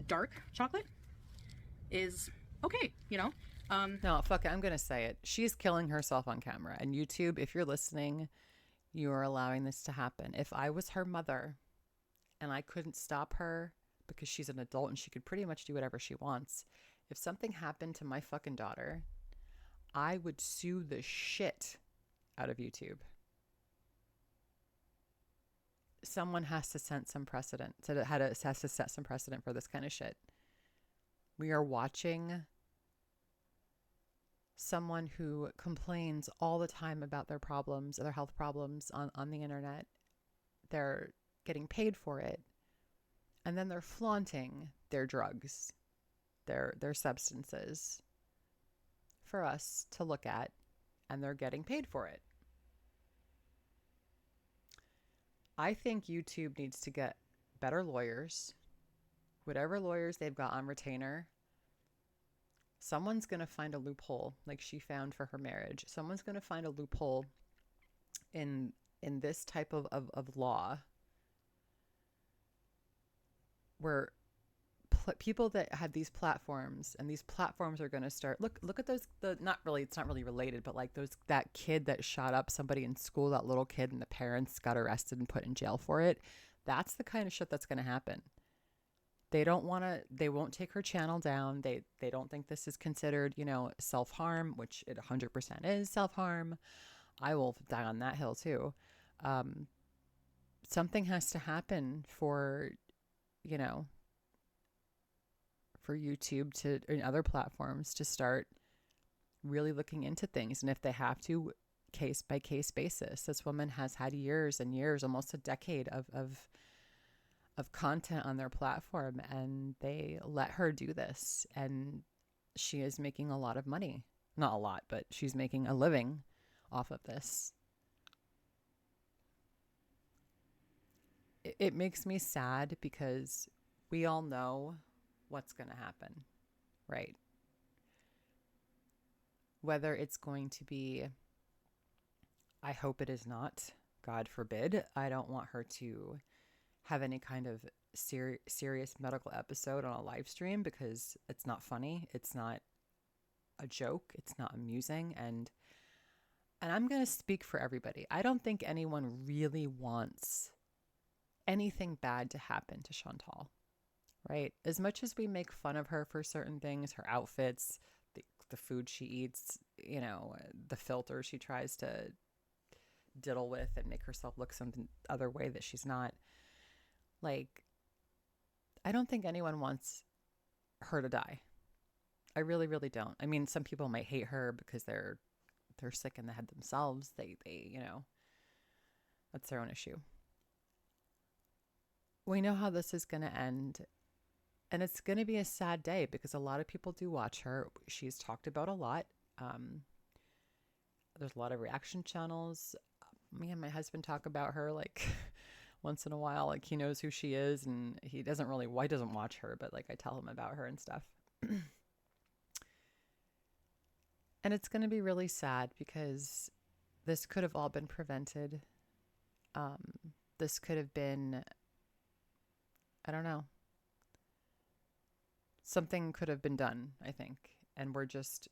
dark chocolate is okay, you know? No, fuck it. I'm going to say it. She's killing herself on camera. And YouTube, if you're listening, you are allowing this to happen. If I was her mother and I couldn't stop her because she's an adult and she could pretty much do whatever she wants, if something happened to my fucking daughter, I would sue the shit out of YouTube. Someone has to set some precedent. Has to set some precedent for this kind of shit. We are watching someone who complains all the time about their problems, their health problems on the internet. They're getting paid for it. And then they're flaunting their drugs, their substances for us to look at, and they're getting paid for it. I think YouTube needs to get better lawyers. Whatever lawyers they've got on retainer, someone's going to find a loophole like she found for her marriage. Someone's going to find a loophole in this type of law where people that have these platforms, and these platforms are going to start look at those, it's not really related, but like that kid that shot up somebody in school, that little kid, and the parents got arrested and put in jail for it. That's the kind of shit that's going to happen. They won't take her channel down. They don't think this is considered, self-harm, which it 100% is self-harm. I will die on that hill too. Something has to happen for YouTube and other platforms to start really looking into things. And if they have to, case by case basis. This woman has had years and years, almost a decade of content on their platform, and they let her do this. And she is making a lot of money. Not a lot, but she's making a living off of this. It makes me sad because we all know what's going to happen, right? Whether it's going to be, I hope it is not, God forbid. I don't want her to have any kind of serious medical episode on a live stream because it's not funny. It's not a joke. It's not amusing. And and I'm going to speak for everybody. I don't think anyone really wants anything bad to happen to Chantal, right? As much as we make fun of her for certain things, her outfits, the food she eats, you know, the filter she tries to diddle with and make herself look some other way that she's not. Like, I don't think anyone wants her to die. I really, really don't. I mean, some people might hate her because they're sick in the head themselves. They, you know, that's their own issue. We know how this is going to end. And it's going to be a sad day because a lot of people do watch her. She's talked about a lot. There's a lot of reaction channels. Me and my husband talk about her like once in a while. Like, he knows who she is, and he doesn't watch her, but like I tell him about her and stuff. And it's going to be really sad because this could have all been prevented. This could have been, I don't know. Something could have been done, I think. And we're just,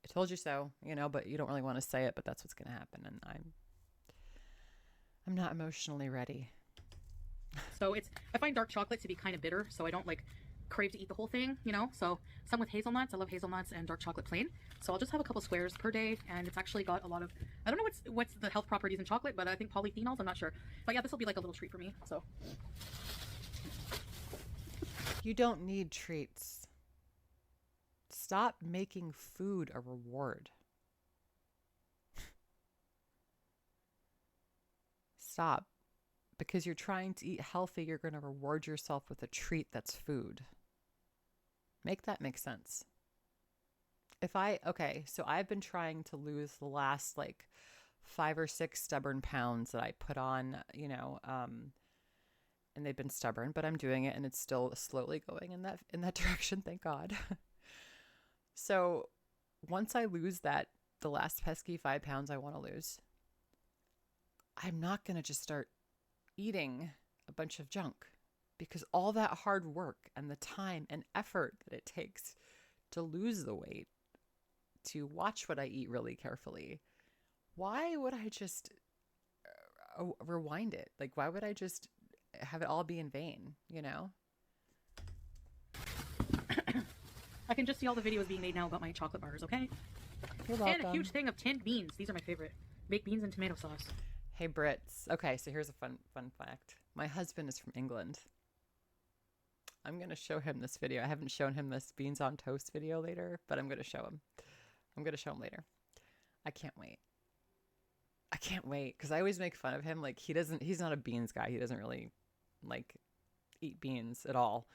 I told you so, you know, but you don't really want to say it, but that's what's going to happen. And I'm not emotionally ready. So I find dark chocolate to be kind of bitter, so I don't like crave to eat the whole thing, you know. So some with hazelnuts. I love hazelnuts and dark chocolate plain. So I'll just have a couple squares per day, and it's actually got a lot of, I don't know what's the health properties in chocolate, but I think polyphenols, I'm not sure. But yeah, this will be like a little treat for me. So You don't need treats. Stop making food a reward. Stop. Because you're trying to eat healthy, you're going to reward yourself with a treat that's food. Make that make sense. So I've been trying to lose the last like 5 or 6 stubborn pounds that I put on, you know, and they've been stubborn, but I'm doing it and it's still slowly going in that direction, thank God. So once I lose the last pesky 5 pounds I want to lose, I'm not going to just start eating a bunch of junk, because all that hard work and the time and effort that it takes to lose the weight, to watch what I eat really carefully, why would I just rewind it? Like, why would I just have it all be in vain, you know? I can just see all the videos being made now about my chocolate bars, okay? You're welcome. And a huge thing of tinned beans. These are my favorite. Baked beans and tomato sauce. Hey, Brits. Okay, so here's a fun fact. My husband is from England. I'm going to show him this video. I haven't shown him this beans on toast video later, but I'm going to show him. I'm going to show him later. I can't wait. Because I always make fun of him. Like, he's not a beans guy. He doesn't really, like, eat beans at all.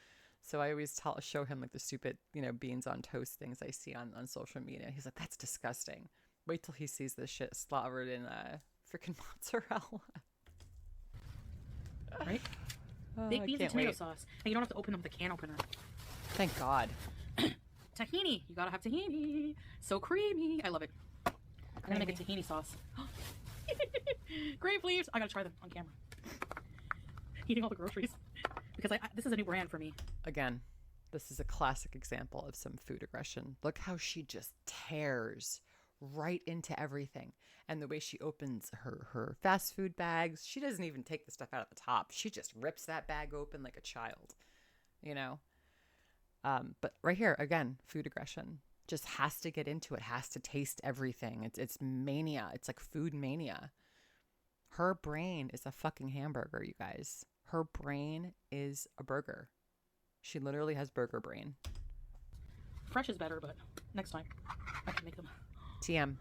So I always show him, like, the stupid, you know, beans on toast things I see on social media. He's like, that's disgusting. Wait till he sees this shit slathered in freaking mozzarella. Right? Baked beans and tomato sauce. And you don't have to open them with a can opener. Thank God. Tahini. You gotta have tahini. So creamy. I love it. I'm gonna make a tahini sauce. Grape leaves. I gotta try them on camera. Eating all the groceries. Because this is a new brand for me. Again, this is a classic example of some food aggression. Look how she just tears right into everything. And the way she opens her fast food bags, she doesn't even take the stuff out of the top. She just rips that bag open like a child, you know? But right here, again, food aggression. Just has to get into it, has to taste everything. It's mania. It's like food mania. Her brain is a fucking hamburger, you guys. Her brain is a burger. She literally has burger brain. Fresh is better, but next time I can make them. TM.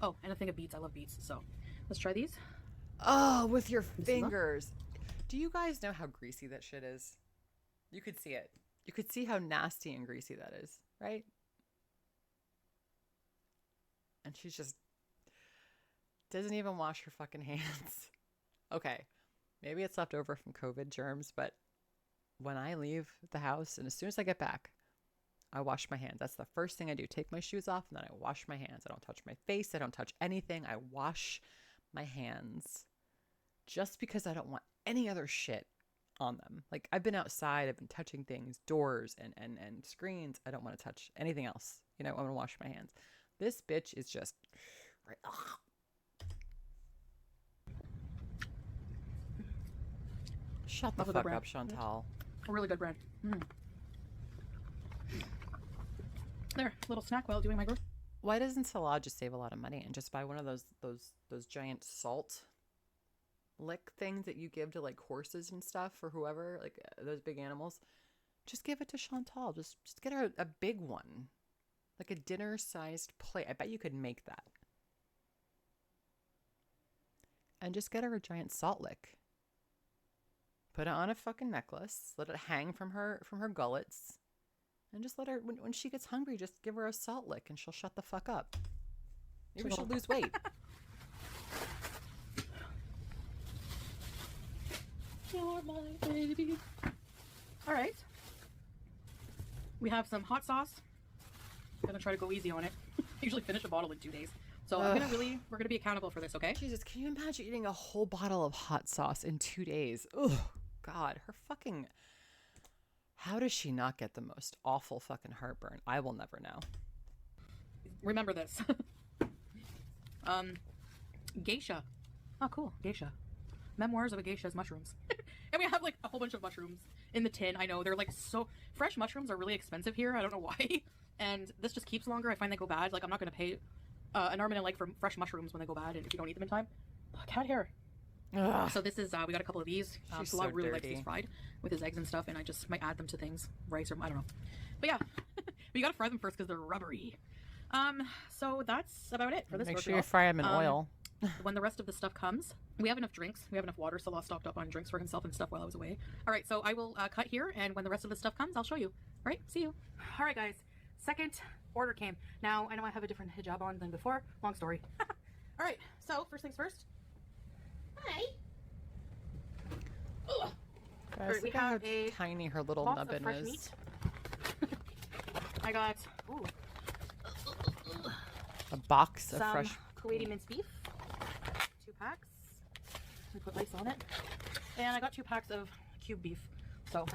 Oh, and a thing of beets. I love beets. So let's try these. Oh, with your fingers. Do you guys know how greasy that shit is? You could see it. You could see how nasty and greasy that is, right? And she's just doesn't even wash her fucking hands. Okay, maybe it's left over from COVID germs, but when I leave the house and as soon as I get back, I wash my hands. That's the first thing I do. Take my shoes off and then I wash my hands. I don't touch my face. I don't touch anything. I wash my hands just because I don't want any other shit on them. Like, I've been outside, I've been touching things, doors and screens. I don't want to touch anything else. You know, I want to wash my hands. This bitch is just right. Shut the fuck up, Chantal. A really good bread. There, little snack while doing my groceries. Why doesn't Salah just save a lot of money and just buy one of those giant salt lick things that you give to like horses and stuff or whoever, like those big animals? Just give it to Chantal. Just get her a big one, like a dinner-sized plate. I bet you could make that. And just get her a giant salt lick. Put it on a fucking necklace. Let it hang from her gullets. And just let her, when she gets hungry, just give her a salt lick and she'll shut the fuck up. Maybe she'll lose weight. You're my baby. All right. We have some hot sauce. I'm gonna try to go easy on it. I usually finish a bottle in 2 days. So we're gonna be accountable for this, okay? Jesus, can you imagine eating a whole bottle of hot sauce in 2 days? Oh, God, her fucking... How does she not get the most awful fucking heartburn? I will never know. Remember this. Geisha. Oh, cool. Geisha. Memoirs of a Geisha's mushrooms. And we have like a whole bunch of mushrooms in the tin. I know they're like so fresh. Mushrooms are really expensive here. I don't know why. And this just keeps longer. I find they go bad. Like, I'm not going to pay an arm and a leg for fresh mushrooms when they go bad and if you don't eat them in time. Oh, cat hair. Ugh. So this is, we got a couple of these. So really likes dirty. these fried with his eggs and stuff, and I just might add them to things, rice or I don't know. But yeah, but you gotta fry them first because they're rubbery. So that's about it for this. Make grocery sure you haul. fry them in oil. When the rest of the stuff comes, we have enough drinks. We have enough water. Salah stocked up on drinks for himself and stuff while I was away. All right, so I will cut here, and when the rest of the stuff comes, I'll show you. All right, see you. All right, guys. Second order came. Now, I know I have a different hijab on than before. Long story. All right, so first things first. Hi. Ugh. Guys, Alright, we look at have how a tiny her little box of nubbin fresh is. meat. I got A box of some fresh... Kuwaiti minced beef. 2 packs. We put ice on it. And I got 2 packs of cube beef. So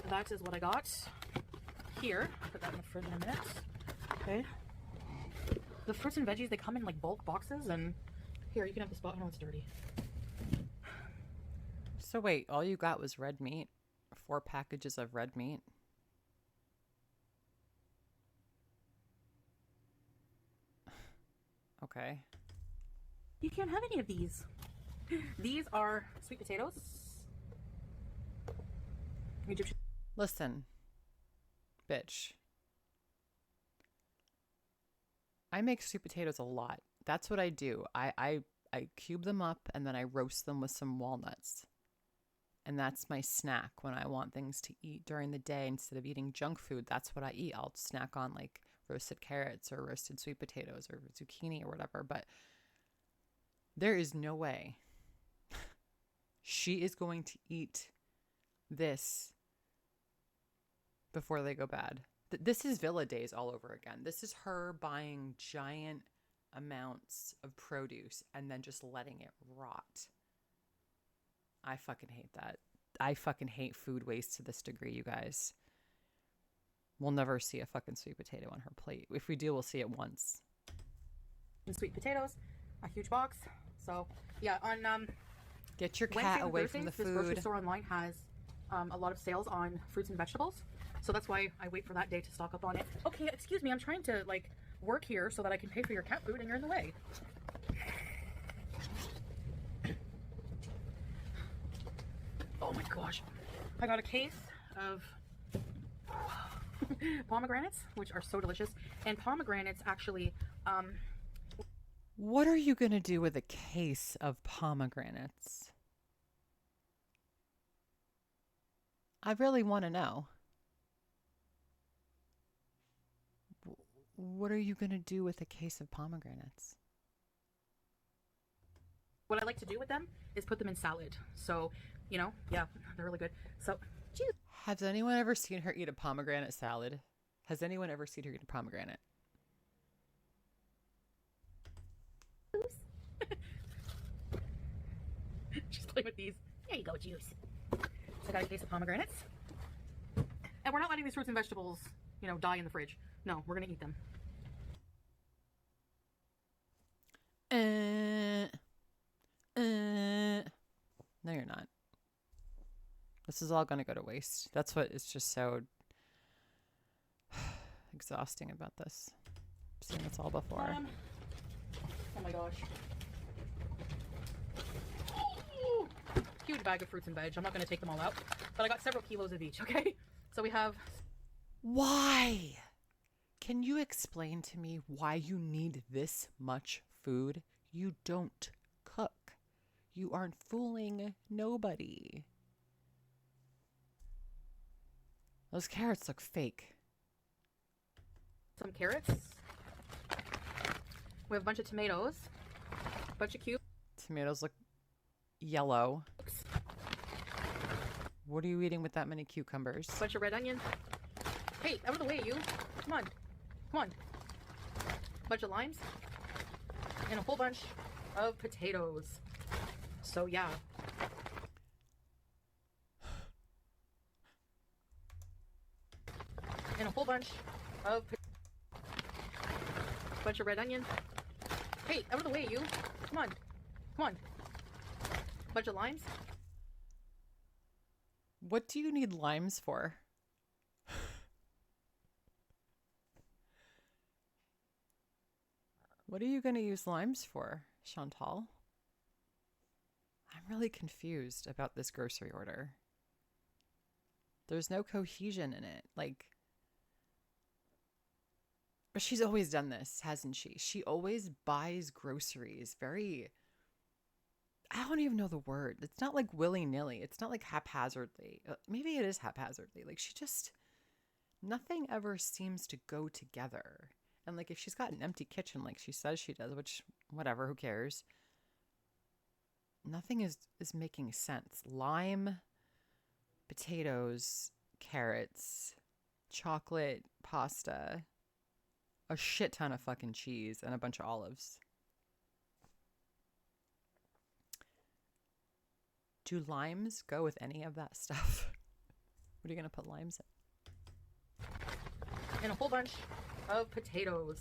that is what I got here. Put that in the fridge in a minute. Okay. The fruits and veggies, they come in like bulk boxes, and here you can have the spot. I know it's dirty. So wait, all you got was red meat? 4 packages of red meat? Okay. You can't have any of these. These are sweet potatoes. Egyptian. Listen, bitch. I make sweet potatoes a lot. That's what I do. I cube them up and then I roast them with some walnuts. And that's my snack when I want things to eat during the day instead of eating junk food. That's what I eat. I'll snack on like roasted carrots or roasted sweet potatoes or zucchini or whatever. But there is no way she is going to eat this before they go bad. This is Villa days all over again. This is her buying giant amounts of produce and then just letting it rot. I fucking hate that. I fucking hate food waste to this degree, you guys. We'll never see a fucking sweet potato on her plate. If we do, we'll see it once. And sweet potatoes, a huge box. So yeah, on Get your cat Wednesdays and away from the Thursdays, this grocery food. store online has a lot of sales on fruits and vegetables. So that's why I wait for that day to stock up on it. Okay, excuse me, I'm trying to like work here so that I can pay for your cat food and you're in the way. Oh my gosh. I got a case of pomegranates, which are so delicious. And pomegranates actually, What are you going to do with a case of pomegranates? I really want to know. What are you going to do with a case of pomegranates? what I like to do with them is put them in salad. So, you know, yeah, they're really good. So, cheers. Has anyone ever seen her eat a pomegranate salad? Has anyone ever seen her eat a pomegranate? Just play with these. There you go, juice. So I got a case of pomegranates. And we're not letting these fruits and vegetables, you know, die in the fridge. No, we're going to eat them. No, you're not. This is all going to go to waste. That's what is just so exhausting about this. I've seen this all before. Oh my gosh. Huge bag of fruits and veg. I'm not going to take them all out, but I got several kilos of each, okay? So we have... Why? Can you explain to me why you need this much food? You don't cook. You aren't fooling nobody. Those carrots look fake. Some carrots. We have a bunch of tomatoes. A bunch of cubes. Tomatoes look yellow. What are you eating with that many cucumbers? A bunch of red onion. Hey, out of the way, you. Come on. Come on. A bunch of limes. And a whole bunch of potatoes. So, yeah. And a whole bunch of bunch of red onion. Hey, out of the way, you. Come on. Come on. A bunch of limes. What do you need limes for? What are you going to use limes for, Chantal? I'm really confused about this grocery order. There's no cohesion in it. Like, but she's always done this, hasn't she? She always buys groceries very, I don't even know the word. It's not like willy-nilly. It's not like haphazardly. Maybe it is haphazardly. Like, she just, nothing ever seems to go together. And like, if she's got an empty kitchen like she says she does, which, whatever, who cares? Nothing is making sense. Lime, potatoes, carrots, chocolate, pasta, a shit ton of fucking cheese, and a bunch of olives. Do limes go with any of that stuff? What are you going to put limes in? And a whole bunch of potatoes.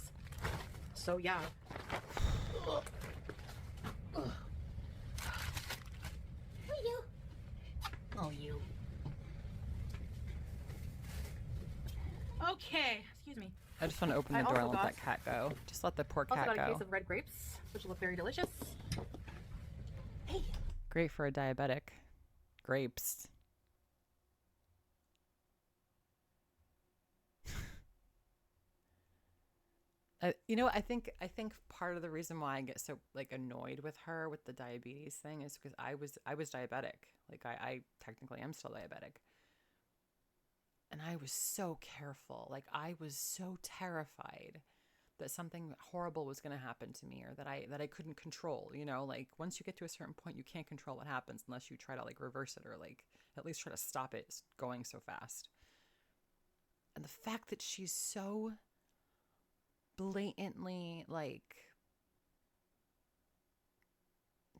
So, yeah. You. Oh, you. Okay, excuse me. I just want to open the door and let that cat go. Just let the poor cat also got a go. case of red grapes, which look very delicious. Hey. Great for a diabetic. Grapes. You know, I think part of the reason why I get so like annoyed with her with the diabetes thing is because I was diabetic. Like I technically am still diabetic. And I was so careful. Like I was so terrified that something horrible was going to happen to me or that I couldn't control, you know, like once you get to a certain point you can't control what happens unless you try to like reverse it or like at least try to stop it going so fast. And the fact that she's so blatantly like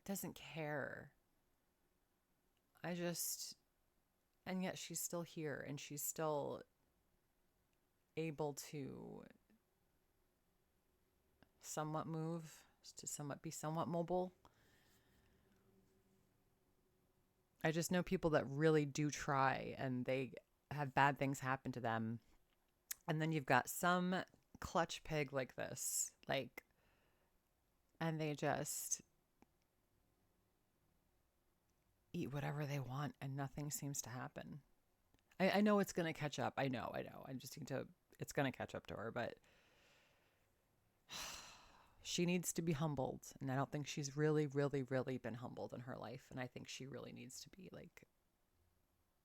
doesn't care. And yet she's still here and she's still able to somewhat move, to be somewhat mobile. I just know people that really do try and they have bad things happen to them. And then you've got some clutch pig like this, like, and they just eat whatever they want and nothing seems to happen. I know it's going to catch up. I know. I just need to, it's going to catch up to her, but she needs to be humbled. And I don't think she's really, really, really been humbled in her life. And I think she really needs to be like,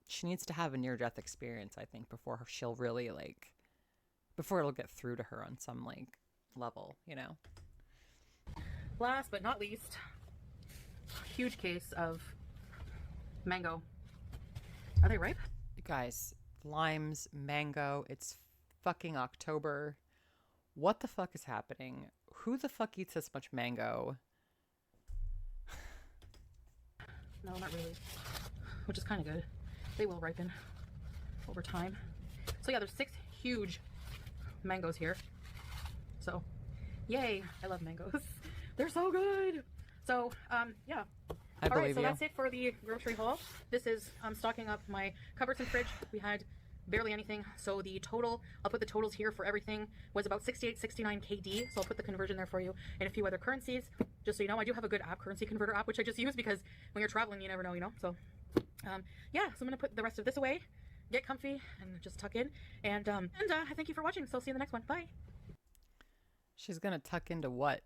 she needs to have a near-death experience, I think, before she'll really like, before it'll get through to her on some like level, you know? Last but not least, huge case of mango. Are they ripe? You guys, limes, mango, it's fucking October. What the fuck is happening? Who the fuck eats this much mango? No, not really. Which is kind of good. They will ripen over time. So yeah, there's 6 huge mangoes here. So, yay! I love mangoes. They're so good. So, yeah. I All right, believe so you. that's it for the grocery haul. This is stocking up my cupboards and fridge. We had barely anything. So the total, I'll put the totals here for everything, was about 68.69 KD. So I'll put the conversion there for you and a few other currencies. Just so you know, I do have a good app, currency converter app, which I just use because when you're traveling, you never know, you know. So, yeah, so I'm gonna put the rest of this away, get comfy, and just tuck in. And I thank you for watching. So I'll see you in the next one. Bye. She's gonna tuck into what?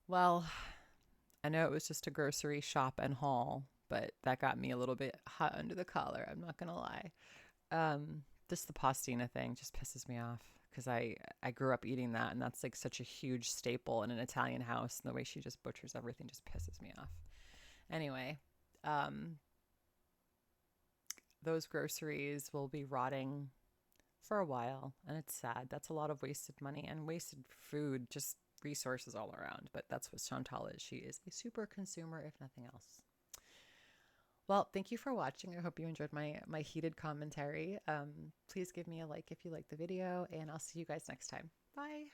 Well, I know it was just a grocery shop and haul, but that got me a little bit hot under the collar. I'm not gonna lie. Just the pastina thing just pisses me off because I grew up eating that, and that's like such a huge staple in an Italian house, and the way she just butchers everything just pisses me off. Anyway, those groceries will be rotting for a while, and it's sad. That's a lot of wasted money and wasted food, just resources all around. But that's what Chantal is. She is a super consumer, if nothing else. Well, thank you for watching. I hope you enjoyed my heated commentary. Please give me a like if you liked the video, and I'll see you guys next time. Bye.